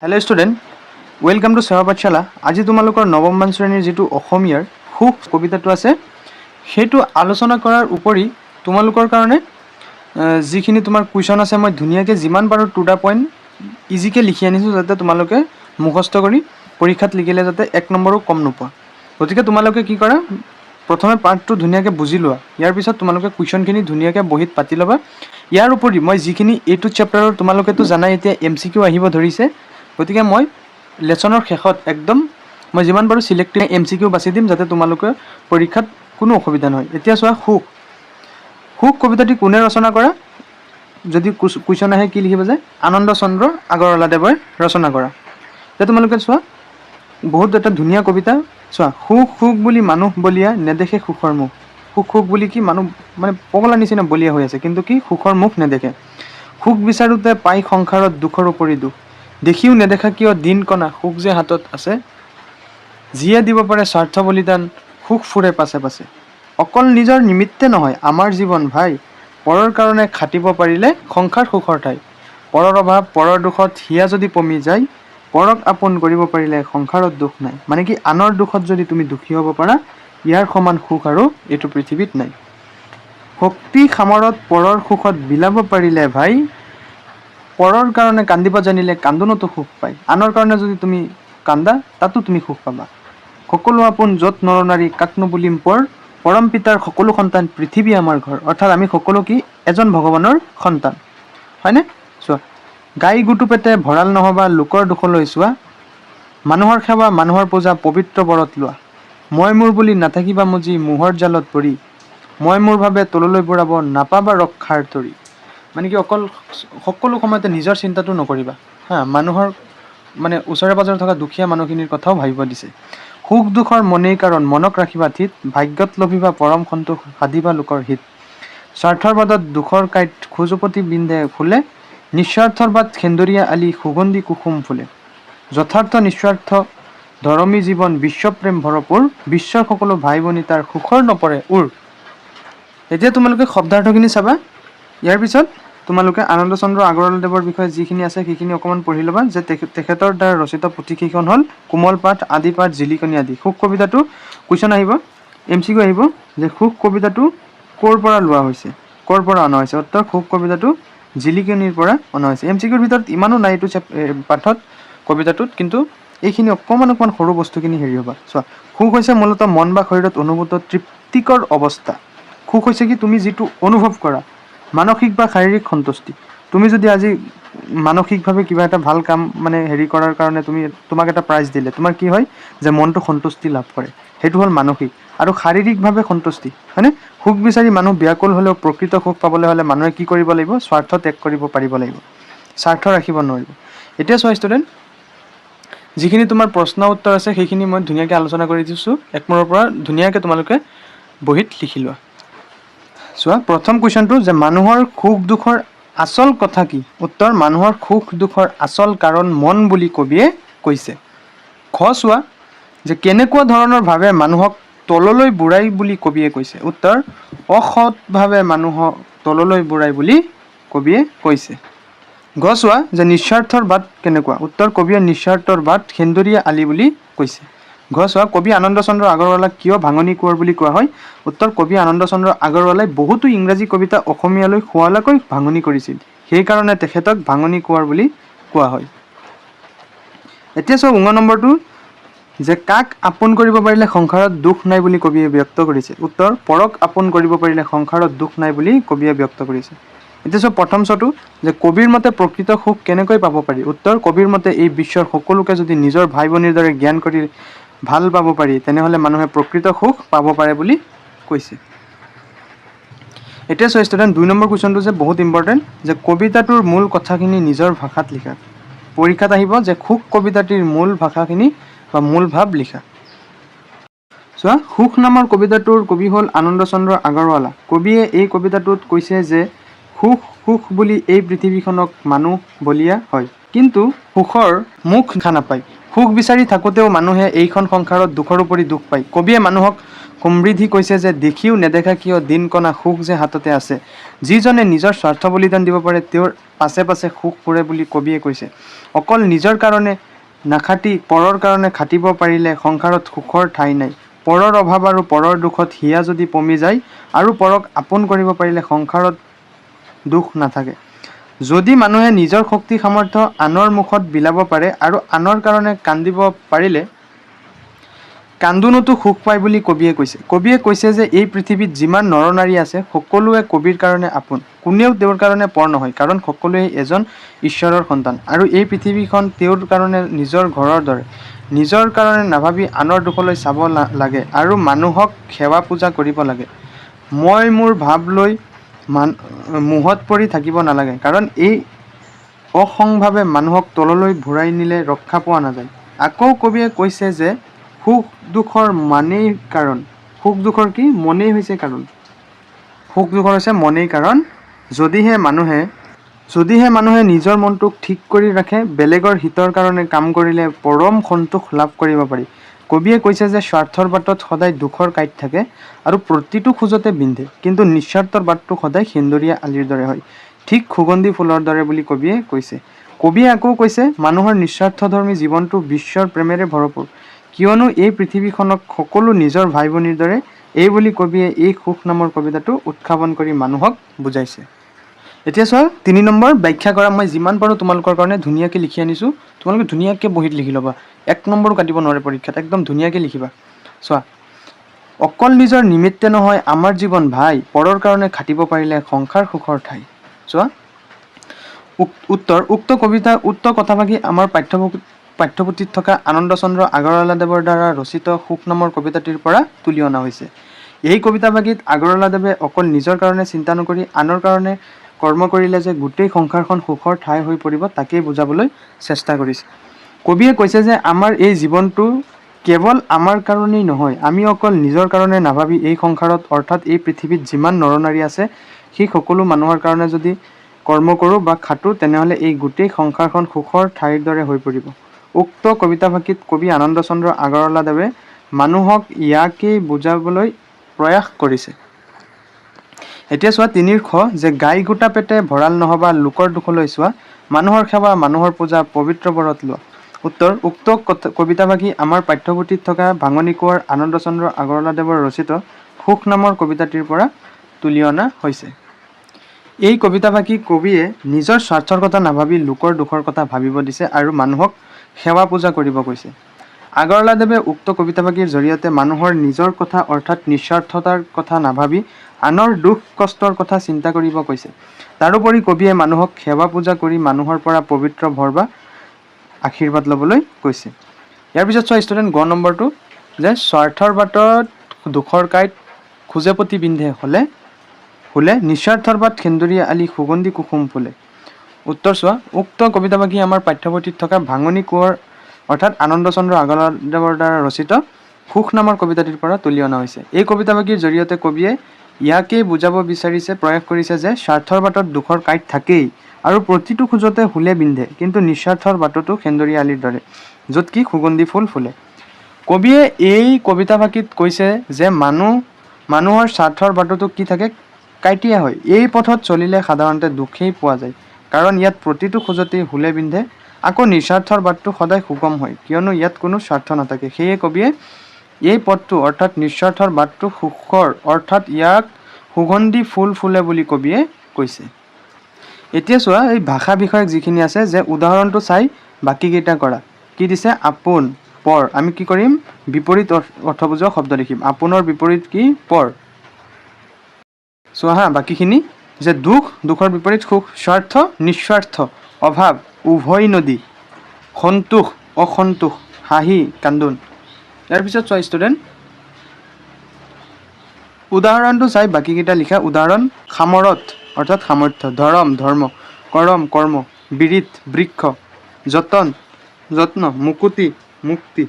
Hello student welcome to सेवा पाठशाला। आज तुम्हालोकर नवममान श्रेणीर जी अসমীয়াৰ সুখ कविताটো আছে সেইটো आलोचना কৰাৰ উপৰি তোমালোকৰ কাৰণে যিখিনি তোমাৰ কুৱেশ্যন আছে মই ধুনীয়াকৈ যিমান পাৰো টু দা পইণ্ট ইজিকৈ লিখি আনিছোঁ যাতে তোমালোকে মুখস্থ কৰি পৰীক্ষাত লিখিলে যাতে 1 নম্বৰো কম নোপোৱা। গতিকে তোমালোকে কি কৰা, প্ৰথমে পাৰ্টটো ধুনীয়াকৈ বুজি লোৱা, ইয়াৰ পিছত তোমালোকে কুৱেশ্যনখিনি ধুনীয়াকৈ বহিত পাতি ল'বা। ইয়াৰ উপৰি মই যিখিনি এইটো চেপ্টাৰৰ তোমালোকেতো জানাই এতিয়া MCQ আহিব ধৰিছে, গতিকে মই লেছনৰ শেষত একদম মই যিমান পাৰোঁ সিলেক্টিভ MCQ বাছি দিম যাতে তোমালোকে পৰীক্ষাত কোনো অসুবিধা নহয়। এতিয়া চোৱা, সুখ সুখ কবিতাটি কোনে ৰচনা কৰা, যদি কুৱেশ্যন আহে কি লিখিব যে আনন্দ চন্দ্ৰ আগৰৱালাদেৱই ৰচনা কৰা। এতিয়া তোমালোকে চোৱা, বহুত এটা ধুনীয়া কবিতা। চোৱা, সুখ সুখ বুলি মানুহ বলিয়া নেদেখে সুখৰ মুখ। সুখ সুখ বুলি কি মানুহ মানে পগলা নিচিনা বলিয়া হৈ আছে, কিন্তু কি সুখৰ মুখ নেদেখে। সুখ বিচাৰোঁতে পাই সংসাৰত দুখৰ উপৰি দুখ, দেখিও নেদেখা কিয় দিন কণা সুখ যে হাতত আছে। যিয়ে দিব পাৰে স্বাৰ্থ বলিদান সুখ ফুৰে পাছে পাছে। অকল নিজৰ নিমিত্তে নহয় আমাৰ জীৱন ভাই, পৰৰ কাৰণে খাটিব পাৰিলে সংসাৰ সুখৰ ঠাই। পৰৰ অভাৱ পৰৰ দুখত হিয়া যদি পমি যায়, পৰক আপোন কৰিব পাৰিলে সংসাৰত দুখ নাই। মানে কি, আনৰ দুখত যদি তুমি দুখী হ'ব পাৰা, ইয়াৰ সমান সুখ আৰু এইটো পৃথিৱীত নাই। শক্তি সামৰত পৰৰ সুখত বিলাব পাৰিলে ভাই, পৰৰ কাৰণে কান্দিব জানিলে কান্দোনতো সুখ পায়। আনৰ কাৰণে যদি তুমি কান্দা তাতো তুমি সুখ পাবা। সকলো আপোন য'ত নৰ নাৰী কাকনো বুলিম পৰ, পৰম পিতাৰ সকলো সন্তান পৃথিৱী আমাৰ ঘৰ। অৰ্থাৎ আমি সকলো কি এজন ভগৱানৰ সন্তান, হয়নে? চোৱা, গাই গুটু পেটে ভঁৰাল নহবা লোকৰ দুখলৈ চোৱা, মানুহৰ সেৱা মানুহৰ পূজা পবিত্ৰ বৰত লোৱা। মই মোৰ বুলি নাথাকিবা মুজি মোহৰ জালত পৰি, মই মোৰ ভাৱে তললৈ বুঢ়াব নাপাবা ৰক্ষাৰ তৰি। মানে কি, অকল সকলো সময়তে নিজৰ চিন্তাটো নকৰিবা হা, মানুহৰ মানে ওচৰে পাজৰে থকা দুখীয়া মানুহখিনিৰ কথাও ভাবিব দিছে। সুখ দুখৰ মনেই কাৰণ মনক ৰাখিবা ঠিত, ভাগ্যত লভিবা পৰম সন্তোষ সাধিবা লোকৰ হিত। স্বাৰ্থৰ বাদত দুখৰ কাঁইট খোজপতি বিন্ধে ফুলে, নিস্বাৰ্থৰ বাদ সেন্দুৰীয়া আলি সুগন্ধি কুসুম ফুলে। যথাৰ্থ নিস্বাৰ্থ ধৰমী জীৱন বিশ্বপ্ৰেম ভৰপূৰ, বিশ্বৰ সকলো ভাই ভনী তাৰ সুখৰ নপৰে উৰ। এতিয়া তোমালোকে শব্দাৰ্থখিনি চাবা, ইয়াৰ পিছত তোমালোকে আনন্দ চন্দ্ৰ আগৰৱালাদেৱৰ বিষয়ে যিখিনি আছে সেইখিনি অকণমান পঢ়ি ল'বা, যে তেখেতৰ দ্বাৰা ৰচিত পুথিকেইখন হ'ল কোমল পাঠ, আদি পাঠ, জিলিকনি আদি। সুখ কবিতাটো কুৱেশ্যন আহিব, MCQ আহিব যে সুখ কবিতাটো ক'ৰ পৰা লোৱা হৈছে, ক'ৰ পৰা অনা হৈছে। উত্তৰ, সুখ কবিতাটো জিলিকনিৰ পৰা অনা হৈছে। MCQৰ ভিতৰত ইমানো নাই এইটো পাঠত কবিতাটোত, কিন্তু এইখিনি অকণমান সৰু বস্তুখিনি হেৰি হ'বা। চোৱা, সুখ হৈছে মূলতঃ মন বা শৰীৰত অনুভূত তৃপ্তিকৰ অৱস্থা। সুখ হৈছে কি, তুমি যিটো অনুভৱ কৰা মানসিক বা শাৰীৰিক সন্তুষ্টি। তুমি যদি আজি মানসিকভাৱে কিবা এটা ভাল কাম মানে হেৰি কৰাৰ কাৰণে তোমাক এটা প্ৰাইজ দিলে, তোমাৰ কি হয় যে মনটো সন্তুষ্টি লাভ কৰে, সেইটো হ'ল মানসিক। আৰু শাৰীৰিকভাৱে সন্তুষ্টি, হয়নে? সুখ বিচাৰি মানুহ ব্যাকুল হ'লেও প্ৰকৃত সুখ পাবলৈ হ'লে মানুহে কি কৰিব লাগিব, স্বাৰ্থ ত্যাগ কৰিব পাৰিব লাগিব, স্বাৰ্থ ৰাখিব নোৱাৰিব। এতিয়া চোৱা ষ্টুডেণ্ট, যিখিনি তোমাৰ প্ৰশ্ন উত্তৰ আছে সেইখিনি মই ধুনীয়াকৈ আলোচনা কৰি দিছোঁ। 1 নম্বৰ পৰা ধুনীয়াকৈ তোমালোকে বহীত লিখি লোৱা। চোৱা, প্ৰথম কুৱেশ্যনটো যে মানুহৰ সুখ দুখৰ আচল কথা কি। উত্তৰ, মানুহৰ সুখ দুখৰ আচল কাৰণ মন বুলি কবিয়ে কৈছে। খ চোৱা, যে কেনেকুৱা ধৰণৰ ভাৱে মানুহক তললৈ বুঢ়াই বুলি কবিয়ে কৈছে। উত্তৰ, অসৎভাৱে মানুহক তললৈ বুঢ়াই বুলি কবিয়ে কৈছে। গ চোৱা, যে নিস্বাৰ্থৰ বাট কেনেকুৱা। উত্তৰ, কবিয়ে নিস্বাৰ্থৰ বাট সেন্দুৰীয়া আলি বুলি কৈছে। ঘ চোৱা, কবি আনন্দ চন্দ্ৰ আগৰৱালাক কিয় ভাঙনি কোঁৱৰ বুলি কোৱা হয়। উত্তৰ, কবি আনন্দ চন্দ্ৰ আগৰৱালাই বহুতো ইংৰাজী কবিতা অসমীয়ালৈ শুৱলাকৈ ভাঙনি কৰিছিল, সেইকাৰণে তেখেতক ভাঙনি কোঁৱৰ বুলি কোৱা হয়। এতিয়া চোৱা 9 নম্বৰটো, যে কাক আপোন কৰিব পাৰিলে সংসাৰত দুখ নাই বুলি কবিয়ে ব্যক্ত কৰিছে। উত্তৰ, পৰক আপোন কৰিব পাৰিলে সংসাৰত দুখ নাই বুলি কবিয়ে ব্যক্ত কৰিছে। এতিয়া চোৱা প্ৰথম চটো, যে কবিৰ মতে প্ৰকৃত সুখ কেনেকৈ পাব পাৰি। উত্তৰ, কবিৰ মতে এই বিশ্বৰ সকলোকে যদি নিজৰ ভাই ভনীৰ দৰে জ্ঞান কৰি ভাল পাব পাৰি, তেনেহ'লে মানুহে প্ৰকৃত সুখ পাব পাৰে বুলি কৈছে। এতিয়া চোৱা ষ্টুডেণ্ট, 2 নম্বৰ কুৱেশ্যনটো যে বহুত ইম্পৰ্টেণ্ট, যে কবিতাটোৰ মূল কথাখিনি নিজৰ ভাষাত লিখা। পৰীক্ষাত আহিব যে সুখ কবিতাটিৰ মূল ভাষাখিনি বা মূল ভাৱ লিখা। চোৱা, সুখ নামৰ কবিতাটোৰ কবি হ'ল আনন্দ চন্দ্ৰ আগৰৱালা। কবিয়ে এই কবিতাটোত কৈছে যে সুখ সুখ বুলি এই পৃথিৱীখনক মানুহ বলিয়া হয়, কিন্তু সুখৰ মুখ দেখা নাপায়। সুখ বিচাৰি থাকোঁতেও মানুহে এইখন সংসাৰত দুখৰ উপৰি দুখ পায়। কবিয়ে মানুহক সমৃদ্ধি কৈছে যে দেখিও নেদেখা কিয় দিন কণা সুখ যে হাততে আছে। যিজনে নিজৰ স্বাৰ্থ বলিদান দিব পাৰে তেওঁৰ পাছে পাছে সুখ ফুৰে বুলি কবিয়ে কৈছে। অকল নিজৰ কাৰণে নাখাটি পৰৰ কাৰণে খাটিব পাৰিলে সংসাৰত সুখৰ ঠাই নাই। পৰৰ অভাৱ আৰু পৰৰ দুখত হিয়া যদি পমি যায় আৰু পৰক আপোন কৰিব পাৰিলে সংসাৰত দুখ নাথাকে। যদি মানুহে নিজৰ শক্তি সামৰ্থ্য আনৰ মুখত বিলাব পাৰে আৰু আনৰ কাৰণে কান্দিব পাৰিলে কান্দোনতো সুখ পায় বুলি কবিয়ে কৈছে। কবিয়ে কৈছে যে এই পৃথিৱীত যিমান নৰনাৰী আছে সকলোৱে কবিৰ কাৰণে আপোন, কোনেও তেওঁৰ কাৰণে পৰ নহয়, কাৰণ সকলোৱে এজন ঈশ্বৰৰ সন্তান আৰু এই পৃথিৱীখন তেওঁৰ কাৰণে নিজৰ ঘৰৰ দৰে। নিজৰ কাৰণে নাভাবি আনৰ দুখলৈ চাব লাগে আৰু মানুহক সেৱা পূজা কৰিব লাগে। মই মোৰ ভাৱ লৈ মোহত পৰি থাকিব নালাগে, কাৰণ এই অসংভাৱে মানুহক তললৈ ঘূৰাই নিলে ৰক্ষা পোৱা নাযায়। আকৌ কবিয়ে কৈছে যে সুখ দুখৰ মানেই কাৰণ, সুখ দুখৰ কি মনেই হৈছে কাৰণ, সুখ দুখৰ হৈছে মনেই কাৰণ। যদিহে মানুহে নিজৰ মনটোক ঠিক কৰি ৰাখে, বেলেগৰ হিতৰ কাৰণে কাম কৰিলে পৰম সন্তোষ লাভ কৰিব পাৰি। কবিয়ে কৈছে যে স্বাৰ্থৰ বাটত সদায় দুখৰ কাঁইট থাকে আৰু প্ৰতিটো খোজতে বিন্ধে, কিন্তু নিস্বাৰ্থৰ বাটটো সদায় সেন্দুৰীয়া আলিৰ দৰে হয়, ঠিক সুগন্ধি ফুলৰ দৰে বুলি কবিয়ে কৈছে। কবিয়ে আকৌ কৈছে মানুহৰ নিস্বাৰ্থধৰ্মী জীৱনটো বিশ্বৰ প্ৰেমেৰে ভৰপূৰ, কিয়নো এই পৃথিৱীখনক সকলো নিজৰ ভাই ভনীৰ দৰে। এই বুলি কবিয়ে এই সুখ নামৰ কবিতাটো উত্থাপন কৰি মানুহক বুজাইছে। এতিয়া চোৱা ৩ নম্বৰ ব্যাখ্যা কৰা। মই যিমান পাৰোঁ তোমালোকৰ কাৰণে ধুনীয়াকৈ লিখি আনিছোঁ, তোমালোকে ধুনীয়াকৈ বহীত লিখি ল'বা, 1 নম্বৰো কাটিব নোৱাৰে পৰীক্ষাত, একদম ধুনীয়াকৈ লিখিবা। চোৱা, অকল নিজৰ নিমিত্তে নহয় আমাৰ জীৱন ভাই, পৰৰ কাৰণে খাটিব পাৰিলে সংসাৰ সুখৰ ঠাই। চোৱা উত্তৰ, উক্ত কথাভাগি আমাৰ পাঠ্যপুথিত থকা আনন্দচন্দ্ৰ আগৰৱালাদেৱৰ দ্বাৰা ৰচিত সুখ নামৰ কবিতাটিৰ পৰা তুলি অনা হৈছে। এই কবিতাভাগিত আগৰৱালাদেৱে অকল নিজৰ কাৰণে চিন্তা নকৰি আনৰ কাৰণে কৰ্ম কৰিলে যে গোটেই সংসাৰখন সুখৰ ঠাই হৈ পৰিব তাকেই বুজাবলৈ চেষ্টা কৰিছে। কবিয়ে কৈছে যে আমাৰ এই জীৱনটো কেৱল আমাৰ কাৰণেই নহয়, আমি অকল নিজৰ কাৰণে নাভাবি এই সংসাৰত অৰ্থাৎ এই পৃথিৱীত যিমান নৰনাৰী আছে সেই সকলো মানুহৰ কাৰণে যদি কৰ্ম কৰোঁ বা খাটোঁ তেনেহ'লে এই গোটেই সংসাৰখন সুখৰ ঠাইৰ দৰে হৈ পৰিব। উক্ত কবিতাভাগিত কবি আনন্দচন্দ্ৰ আগৰৱালাদেৱে মানুহক ইয়াকেই বুজাবলৈ প্ৰয়াস কৰিছে। এতিয়া চোৱা ৩ৰ খ, যে গাই গোটা পেটে ভঁৰাল নহবা লোকৰ দুখলৈ চোৱা, মানুহৰ সেৱা মানুহৰ পূজা পবিত্ৰ ব্ৰত লোৱা। উত্তৰ, উক্ত কবিতাভাগি আমাৰ পাঠ্যপুথিত থকা ভাঙনি কোঁৱৰ আনন্দচন্দ্ৰ আগৰৱালাদেৱৰ ৰচিত সুখ নামৰ কবিতাটিৰ পৰা তুলি অনা হৈছে। এই কবিতাভাগি কবিয়ে নিজৰ স্বাৰ্থৰ কথা নাভাবি লোকৰ দুখৰ কথা ভাবিব দিছে আৰু মানুহক সেৱা পূজা কৰিব কৈছে। আগৰৱালাদেৱে উক্ত কবিতাভাগিৰ জৰিয়তে মানুহৰ নিজৰ কথা অৰ্থাৎ নিস্বাৰ্থতাৰ কথা নাভাবি আনৰ দুখ কষ্টৰ কথা চিন্তা কৰিব কৈছে। তাৰোপৰি কবিয়ে মানুহক সেৱা পূজা কৰি মানুহৰ পৰা পবিত্ৰ ভৰ বা আশীৰ্বাদ ল'বলৈ কৈছে। ইয়াৰ পিছত চোৱা ষ্টুডেণ্ট গ নম্বৰটো, যে স্বাৰ্থৰ বাটত দুখৰ কাঁইট খোজে প্ৰতি বিন্ধে ফুলে নিস্বাৰ্থৰ বাট সেন্দুৰীয়া আলি সুগন্ধি কুসুম ফুলে। উত্তৰ চোৱা, উক্ত কবিতাভাগি আমাৰ পাঠ্যপুথিত থকা ভাঙনি কোঁৱৰ অৰ্থাৎ আনন্দচন্দ্ৰ আগৰৱালাদেৱৰ দ্বাৰা ৰচিত সুখ নামৰ কবিতাটিৰ পৰা তুলি অনা হৈছে। এই কবিতাভাগিৰ জৰিয়তে কবিয়ে ইয়াকেই বুজাব বিচাৰিছে, প্ৰয়াস কৰিছে যে স্বাৰ্থৰ বাটত দুখৰ কাঁইট থাকেই আৰু প্ৰতিটো খোজতে ফুলে বিন্ধে, কিন্তু নিস্বাৰ্থৰ বাটতো সেন্দুৰীয়া আলিৰ দৰে, য'ত কি সুগন্ধি ফুল ফুলে। কবিয়ে এই কবিতাভাগিত কৈছে যে মানুহৰ স্বাৰ্থৰ বাটতো কি থাকে, কাঁইটীয়া হয়। এই পথত চলিলে সাধাৰণতে দুখেই পোৱা যায়, কাৰণ ইয়াত প্ৰতিটো খোজতেই ফুলে বিন্ধে। আকৌ নিস্বাৰ্থৰ বাটটো সদায় সুগম হয়, কিয়নো ইয়াত কোনো স্বাৰ্থ নাথাকে। সেয়ে কবিয়ে এই পথটো অৰ্থাৎ নিস্বাৰ্থৰ বাটটো সুখৰ, অৰ্থাৎ ইয়াক সুগন্ধি ফুল ফুলে বুলি কবিয়ে কৈছে। এতিয়া চোৱা এই ভাষা বিষয়ক যিখিনি আছে, যে উদাহৰণটো চাই বাকীকেইটা কৰা। কি দিছে, আপোন পৰ, আমি কি কৰিম, বিপৰীত অৰ্থ বুজোৱা শব্দ লিখিম। আপোনৰ বিপৰীত কি, পৰ। চোৱা হা বাকীখিনি, যে দুখৰ বিপৰীত সুখ, স্বাৰ্থ নিস্বাৰ্থ, অভাৱ উভয় নদী, সন্তোষ অসন্তোষ, হাঁহি কান্দোন। ইয়াৰ পিছত চোৱা ষ্টুডেণ্ট, উদাহৰণটো চাই বাকীকেইটা লিখা। উদাহৰণ, সামৰত অৰ্থাৎ সামৰ্থ্য, ধৰম ধৰ্ম, কৰম কৰ্ম, বিৰিত বৃক্ষ, যত্ন মুকুতি মুক্তি,